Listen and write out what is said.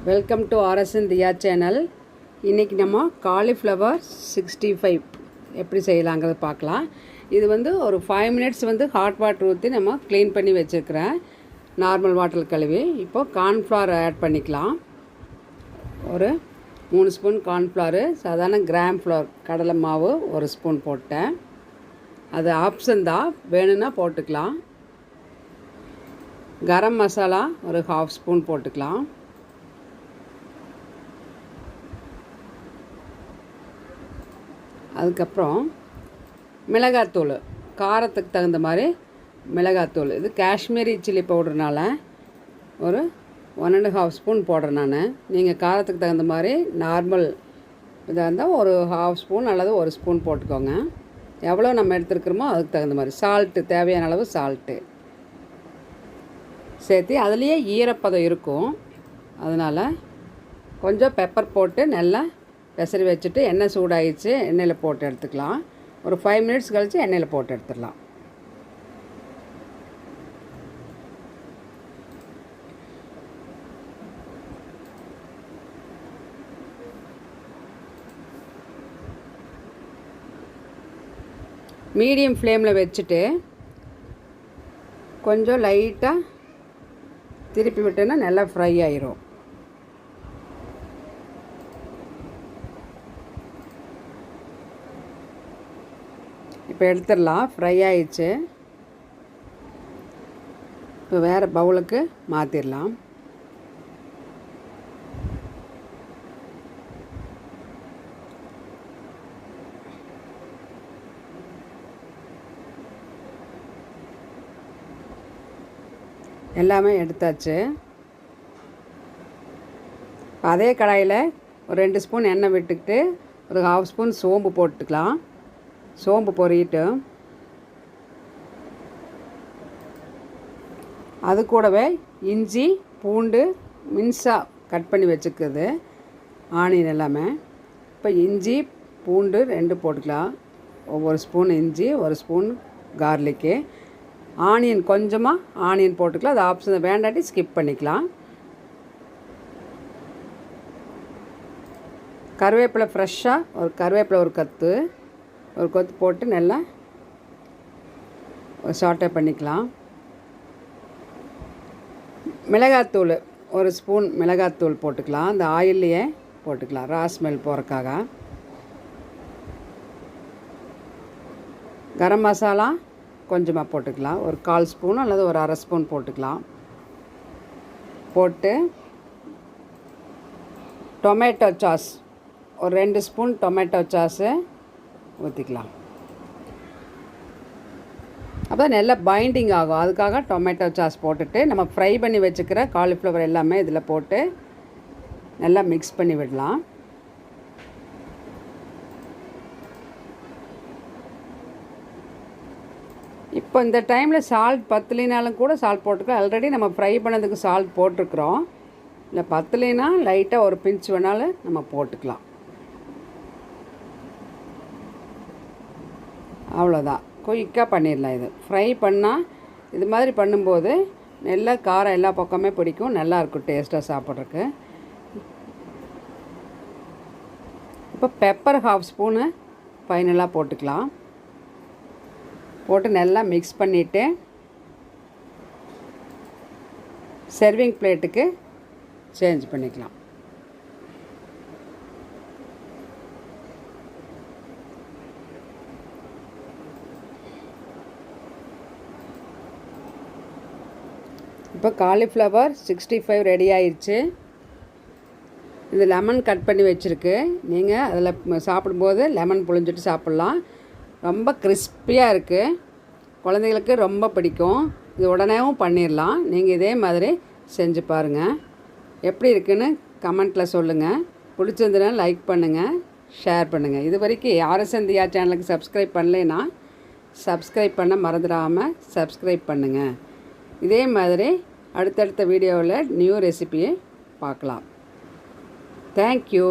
Welcome to RSN தியா channel. இன்றைக்கி நம்ம காலிஃப்ளவர் 65 எப்படி செய்யலாங்கிறத பார்க்கலாம். இது ஒரு 5 மினிட்ஸ் ஹாட் வாட்டர் ஊற்றி நம்ம க்ளீன் பண்ணி வச்சுருக்கிறேன். நார்மல் வாட்டர் கழுவி இப்போது கார்ன்ஃப்ளவர் ஆட் பண்ணிக்கலாம். ஒரு 3 ஸ்பூன் கார்ன்ஃப்ளவரு, சாதாரண கிராம் ஃப்ளவர் கடலை மாவு 1 ஸ்பூன் போட்டேன். அது ஆப்ஷன் தான், வேணும்னா போட்டுக்கலாம். கரம் மசாலா ஒரு 1/2 ஸ்பூன் போட்டுக்கலாம். அதுக்கப்புறம் மிளகாத்தூள், காரத்துக்கு தகுந்த மாதிரி மிளகாத்தூள். இது காஷ்மீரி சில்லி பவுடர்னால ஒரு 1.5 ஸ்பூன் போடுறேன் நான். நீங்கள் காரத்துக்கு தகுந்த மாதிரி நார்மல் இதாக இருந்தால் ஒரு 1/2 ஸ்பூன் அல்லது 1 ஸ்பூன் போட்டுக்கோங்க. எவ்வளோ நம்ம எடுத்துருக்கிறோமோ அதுக்கு தகுந்த மாதிரி. சால்ட்டு, தேவையான அளவு சால்ட்டு சேர்த்து, அதுலேயே ஈரப்பதம் இருக்கும், அதனால் கொஞ்சம் பெப்பர் போட்டு நல்லா பெசரி வச்சுட்டு எண்ணெய் சூடாகிடுச்சு, எண்ணெயில் போட்டு எடுத்துக்கலாம். ஒரு 5 மினிட்ஸ் கழித்து எண்ணெயில் போட்டு எடுத்துடலாம். மீடியம் ஃப்ளேமில் வச்சுட்டு கொஞ்சம் லைட்டாக திருப்பி விட்டோன்னா நல்லா ஃப்ரை ஆயிரும். இப்போ எடுத்துடலாம். ஃப்ரை ஆயிடுச்சு. இப்போ வேறு பவுலுக்கு மாற்றிடலாம். எல்லாமே எடுத்தாச்சு. அதே கடாயில் ஒரு 2 ஸ்பூன் எண்ணெய் விட்டுக்கிட்டு ஒரு 1/2 ஸ்பூன் சோம்பு போட்டுக்கலாம். சோம்பு பொரியிட்டு அது கூடவே இஞ்சி பூண்டு மின்சாக கட் பண்ணி வச்சுக்கிறது, ஆனியன் எல்லாமே. இப்போ இஞ்சி பூண்டு 2 போட்டுக்கலாம். ஒவ்வொரு ஸ்பூன் இஞ்சி, 1 ஸ்பூன் கார்லிக்கு. ஆனியன் கொஞ்சமாக ஆனியன் போட்டுக்கலாம். அது ஆப்ஷன், வேண்டாட்டி ஸ்கிப் பண்ணிக்கலாம். கருவேப்பிலை ஃப்ரெஷ்ஷாக ஒரு கருவேப்பிலை ஒரு கொத்து போட்டு நல்லா சாட்டே பண்ணிக்கலாம். மிளகாத்தூள் 1 ஸ்பூன் மிளகாத்தூள் போட்டுக்கலாம். அந்த ஆயில்லையே போட்டுக்கலாம், ரா ஸ்மெல் போகிறக்காக. கரம் மசாலா கொஞ்சமாக போட்டுக்கலாம். ஒரு 1/4 ஸ்பூன் அல்லது ஒரு 1/2 ஸ்பூன் போட்டுக்கலாம். போட்டு டொமேட்டோ சாஸ் ஒரு 2 ஸ்பூன் டொமேட்டோ சாஸு ஊற்றிக்கலாம். அப்போ நல்லா பைண்டிங் ஆகும். அதுக்காக டொமேட்டோ சாஸ் போட்டுட்டு நம்ம ஃப்ரை பண்ணி வச்சுக்கிற காலிஃப்ளவர் எல்லாமே இதில் போட்டு நல்லா மிக்ஸ் பண்ணி விடலாம். இப்போ இந்த டைமில் சால்ட் பத்தலைனாலும் கூட சால்ட் போட்டுக்கலாம். ஆல்ரெடி நம்ம ஃப்ரை பண்ணதுக்கு சால்ட் போட்டிருக்குறோம். இல்லை பத்தலைனா லைட்டாக ஒரு பிஞ்ச் வேணாலும் நம்ம போட்டுக்கலாம். அவ்வளோதான், குயிக்காக பண்ணிடலாம். இது ஃப்ரை பண்ணால் இது மாதிரி பண்ணும்போது நல்லா காரம் எல்லா பக்கமே பிடிக்கும், நல்லாயிருக்கும் டேஸ்ட்டாக சாப்பிட்றதுக்கு. இப்போ பெப்பர் 1/2 ஸ்பூனு ஃபைனலாக போட்டுக்கலாம். போட்டு நல்லா மிக்ஸ் பண்ணிவிட்டு சர்விங் பிளேட்டுக்கு சேஞ்ச் பண்ணிக்கலாம். இப்போ காலிஃப்ளவர் 65 ரெடி ஆயிடுச்சு. இது லெமன் கட் பண்ணி வச்சுருக்கு. நீங்கள் அதில் சாப்பிடும்போது லெமன் புழிஞ்சிட்டு சாப்பிட்லாம். ரொம்ப கிறிஸ்பியாக இருக்குது, குழந்தைகளுக்கு ரொம்ப பிடிக்கும். இது உடனேவும் பண்ணிடலாம். நீங்கள் இதே மாதிரி செஞ்சு பாருங்கள். எப்படி இருக்குன்னு கமெண்ட்டில் சொல்லுங்கள். பிடிச்சிருந்துன்னா லைக் பண்ணுங்கள், ஷேர் பண்ணுங்கள். இது வரைக்கும் ஆர்எஸ்என் தியா சேனலுக்கு சப்ஸ்கிரைப் பண்ணலைன்னா சப்ஸ்கிரைப் பண்ண மறந்துடாமல் சப்ஸ்கிரைப் பண்ணுங்கள். இதே மாதிரி அடுத்தடுத்த வீடியோவில் நியூ ரெசிபியை பார்க்கலாம். தேங்க்யூ.